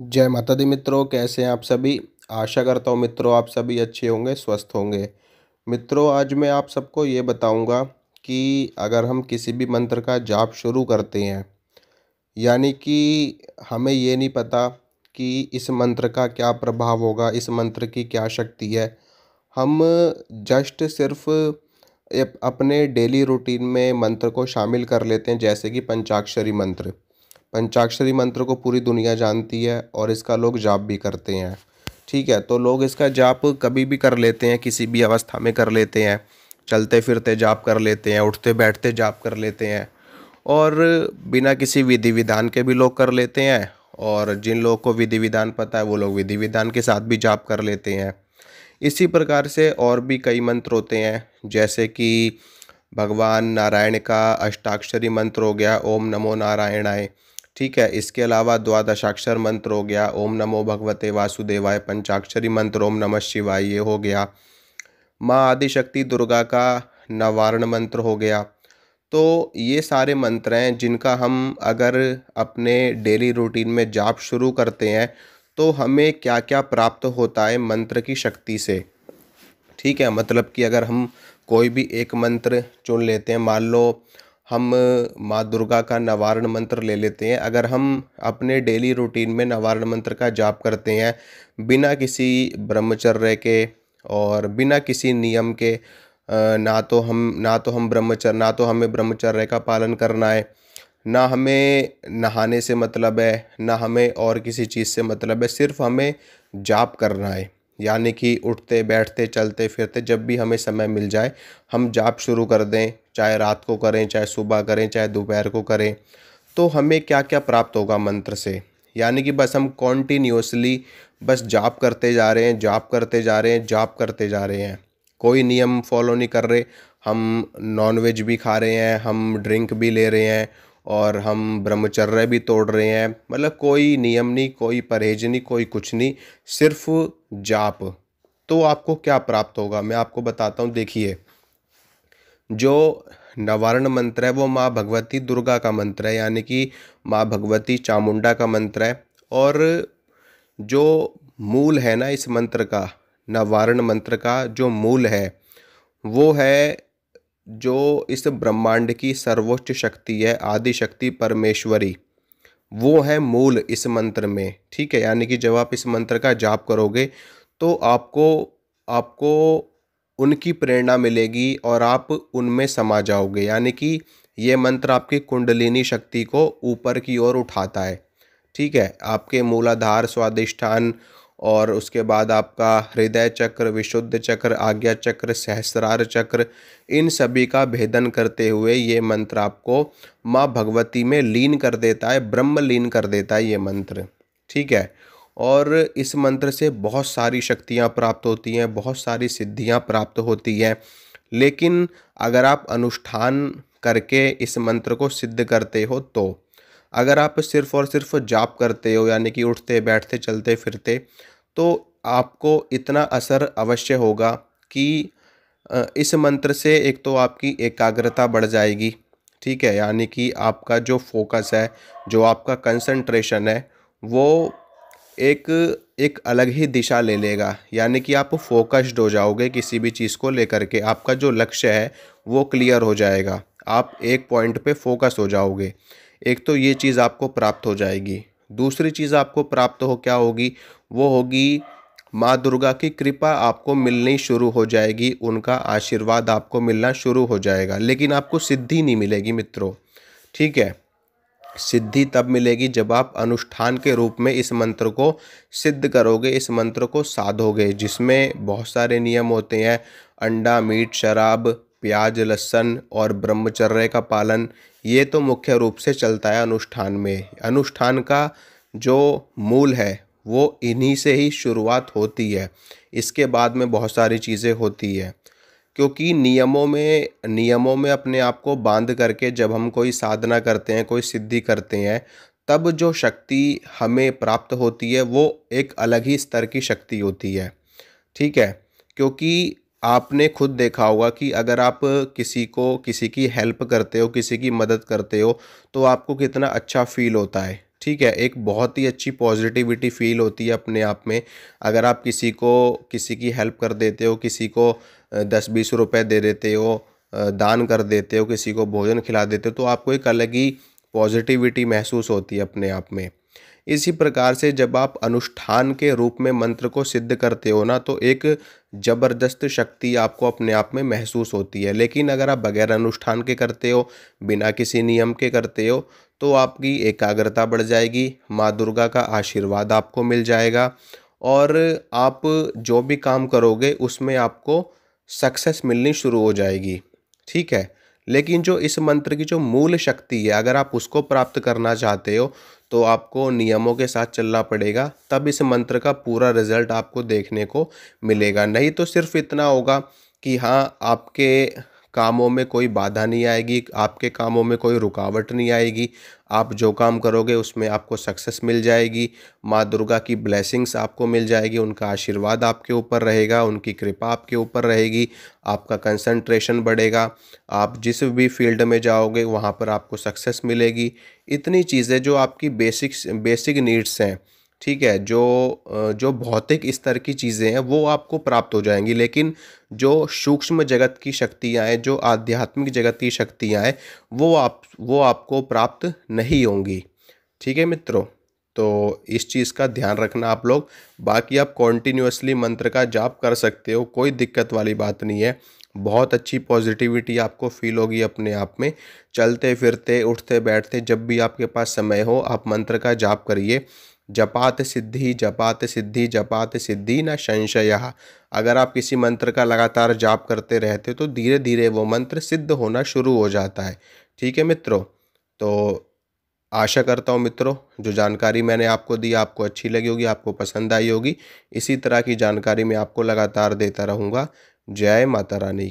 जय माता दी मित्रों, कैसे हैं आप सभी। आशा करता हूँ मित्रों आप सभी अच्छे होंगे, स्वस्थ होंगे। मित्रों, आज मैं आप सबको ये बताऊंगा कि अगर हम किसी भी मंत्र का जाप शुरू करते हैं, यानी कि हमें ये नहीं पता कि इस मंत्र का क्या प्रभाव होगा, इस मंत्र की क्या शक्ति है। हम जस्ट सिर्फ अपने डेली रूटीन में मंत्र को शामिल कर लेते हैं, जैसे कि पंचाक्षरी मंत्र। पंचाक्षरी मंत्र को पूरी दुनिया जानती है और इसका लोग जाप भी करते हैं। ठीक है, तो लोग इसका जाप कभी भी कर लेते हैं, किसी भी अवस्था में कर लेते हैं। चलते फिरते जाप कर लेते हैं, उठते बैठते जाप कर लेते हैं, और बिना किसी विधि विधान के भी लोग कर लेते हैं। और जिन लोगों को विधि विधान पता है वो लोग विधि विधान के साथ भी जाप कर लेते हैं। इसी प्रकार से और भी कई मंत्र होते हैं, जैसे कि भगवान नारायण का अष्टाक्षरी मंत्र हो गया, ओम नमो नारायणाय। ठीक है, इसके अलावा द्वादशाक्षर मंत्र हो गया, ओम नमो भगवते वासुदेवाय। पंचाक्षरी मंत्र ओम नमः शिवाय ये हो गया। माँ आदिशक्ति दुर्गा का नवारण मंत्र हो गया। तो ये सारे मंत्र हैं जिनका हम अगर अपने डेली रूटीन में जाप शुरू करते हैं तो हमें क्या क्या प्राप्त होता है मंत्र की शक्ति से। ठीक है, मतलब कि अगर हम कोई भी एक मंत्र चुन लेते हैं, मान लो हम माँ दुर्गा का नवारण मंत्र ले लेते हैं। अगर हम अपने डेली रूटीन में नवारण मंत्र का जाप करते हैं बिना किसी ब्रह्मचर्य के और बिना किसी नियम के, ना तो हमें ब्रह्मचर्य का पालन करना है, ना हमें नहाने से मतलब है, ना हमें और किसी चीज़ से मतलब है, सिर्फ हमें जाप करना है। यानी कि उठते बैठते चलते फिरते जब भी हमें समय मिल जाए हम जाप शुरू कर दें, चाहे रात को करें, चाहे सुबह करें, चाहे दोपहर को करें। तो हमें क्या क्या प्राप्त होगा मंत्र से, यानी कि बस हम कॉन्टीन्यूसली बस जाप करते जा रहे हैं, जाप करते जा रहे हैं, जाप करते जा रहे हैं। कोई नियम फॉलो नहीं कर रहे। हम नॉनवेज भी खा रहे हैं, हम ड्रिंक भी ले रहे हैं, और हम ब्रह्मचर्य भी तोड़ रहे हैं। मतलब कोई नियम नहीं, कोई परहेज नहीं, कोई कुछ नहीं, सिर्फ जाप। तो आपको क्या प्राप्त होगा मैं आपको बताता हूँ। देखिए, जो नवारण मंत्र है वो माँ भगवती दुर्गा का मंत्र है, यानी कि माँ भगवती चामुंडा का मंत्र है। और जो मूल है ना इस मंत्र का, नवारण मंत्र का जो मूल है वो है, जो इस ब्रह्मांड की सर्वोच्च शक्ति है, आदि शक्ति परमेश्वरी, वो है मूल इस मंत्र में। ठीक है, यानी कि जब आप इस मंत्र का जाप करोगे तो आपको आपको उनकी प्रेरणा मिलेगी और आप उनमें समा जाओगे। यानी कि ये मंत्र आपकी कुंडलिनी शक्ति को ऊपर की ओर उठाता है। ठीक है, आपके मूलाधार, स्वादिष्ठान, और उसके बाद आपका हृदय चक्र, विशुद्ध चक्र, आज्ञा चक्र, सहस्रार चक्र, इन सभी का भेदन करते हुए ये मंत्र आपको माँ भगवती में लीन कर देता है, ब्रह्म लीन कर देता है ये मंत्र। ठीक है, और इस मंत्र से बहुत सारी शक्तियाँ प्राप्त होती हैं, बहुत सारी सिद्धियाँ प्राप्त होती हैं। लेकिन अगर आप अनुष्ठान करके इस मंत्र को सिद्ध करते हो तो, अगर आप सिर्फ और सिर्फ जाप करते हो, यानी कि उठते बैठते चलते फिरते, तो आपको इतना असर अवश्य होगा कि इस मंत्र से एक तो आपकी एकाग्रता बढ़ जाएगी। ठीक है, यानी कि आपका जो फोकस है, जो आपका कंसंट्रेशन है, वो एक एक अलग ही दिशा ले लेगा। यानी कि आप फोकस्ड हो जाओगे किसी भी चीज़ को लेकर के, आपका जो लक्ष्य है वो क्लियर हो जाएगा, आप एक पॉइंट पे फोकस हो जाओगे। एक तो ये चीज़ आपको प्राप्त हो जाएगी। दूसरी चीज़ आपको प्राप्त हो क्या होगी, वो होगी माँ दुर्गा की कृपा आपको मिलनी शुरू हो जाएगी, उनका आशीर्वाद आपको मिलना शुरू हो जाएगा। लेकिन आपको सिद्धि नहीं मिलेगी मित्रों। ठीक है, सिद्धि तब मिलेगी जब आप अनुष्ठान के रूप में इस मंत्र को सिद्ध करोगे, इस मंत्र को साधोगे, जिसमें बहुत सारे नियम होते हैं। अंडा, मीट, शराब, प्याज, लहसुन और ब्रह्मचर्य का पालन, ये तो मुख्य रूप से चलता है अनुष्ठान में। अनुष्ठान का जो मूल है वो इन्हीं से ही शुरुआत होती है, इसके बाद में बहुत सारी चीज़ें होती है। क्योंकि नियमों में अपने आप को बांध करके जब हम कोई साधना करते हैं, कोई सिद्धि करते हैं, तब जो शक्ति हमें प्राप्त होती है वो एक अलग ही स्तर की शक्ति होती है। ठीक है, क्योंकि आपने खुद देखा होगा कि अगर आप किसी की हेल्प करते हो, किसी की मदद करते हो, तो आपको कितना अच्छा फील होता है। ठीक है, एक बहुत ही अच्छी पॉजिटिविटी फील होती है अपने आप में। अगर आप किसी की हेल्प कर देते हो, किसी को 10-20 रुपए दे देते हो, दान कर देते हो, किसी को भोजन खिला देते हो, तो आपको एक अलग ही पॉजिटिविटी महसूस होती है अपने आप में। इसी प्रकार से जब आप अनुष्ठान के रूप में मंत्र को सिद्ध करते हो ना, तो एक ज़बरदस्त शक्ति आपको अपने आप में महसूस होती है। लेकिन अगर आप बगैर अनुष्ठान के करते हो, बिना किसी नियम के करते हो, तो आपकी एकाग्रता बढ़ जाएगी, माँ दुर्गा का आशीर्वाद आपको मिल जाएगा और आप जो भी काम करोगे उसमें आपको सक्सेस मिलनी शुरू हो जाएगी। ठीक है? लेकिन जो इस मंत्र की जो मूल शक्ति है, अगर आप उसको प्राप्त करना चाहते हो, तो आपको नियमों के साथ चलना पड़ेगा, तब इस मंत्र का पूरा रिजल्ट आपको देखने को मिलेगा। नहीं तो सिर्फ इतना होगा कि हाँ, आपके कामों में कोई बाधा नहीं आएगी, आपके कामों में कोई रुकावट नहीं आएगी, आप जो काम करोगे उसमें आपको सक्सेस मिल जाएगी, माँ दुर्गा की ब्लेसिंग्स आपको मिल जाएगी, उनका आशीर्वाद आपके ऊपर रहेगा, उनकी कृपा आपके ऊपर रहेगी, आपका कंसंट्रेशन बढ़ेगा, आप जिस भी फील्ड में जाओगे वहाँ पर आपको सक्सेस मिलेगी। इतनी चीज़ें जो आपकी बेसिक नीड्स हैं, ठीक है, जो भौतिक स्तर की चीज़ें हैं वो आपको प्राप्त हो जाएंगी, लेकिन जो सूक्ष्म जगत की शक्तियाँ हैं, जो आध्यात्मिक जगत की शक्तियाँ हैं, वो आपको प्राप्त नहीं होंगी। ठीक है मित्रों, तो इस चीज़ का ध्यान रखना आप लोग। बाकी आप कॉन्टिन्यूअसली मंत्र का जाप कर सकते हो, कोई दिक्कत वाली बात नहीं है। बहुत अच्छी पॉजिटिविटी आपको फील होगी अपने आप में। चलते फिरते उठते बैठते जब भी आपके पास समय हो, आप मंत्र का जाप करिए। जपात सिद्धि जपात सिद्धि जपात सिद्धि न संशयः। अगर आप किसी मंत्र का लगातार जाप करते रहते हो तो धीरे धीरे वो मंत्र सिद्ध होना शुरू हो जाता है। ठीक है मित्रों, तो आशा करता हूँ मित्रों, जो जानकारी मैंने आपको दी आपको अच्छी लगी होगी, आपको पसंद आई होगी। इसी तरह की जानकारी मैं आपको लगातार देता रहूँगा। जय माता रानी।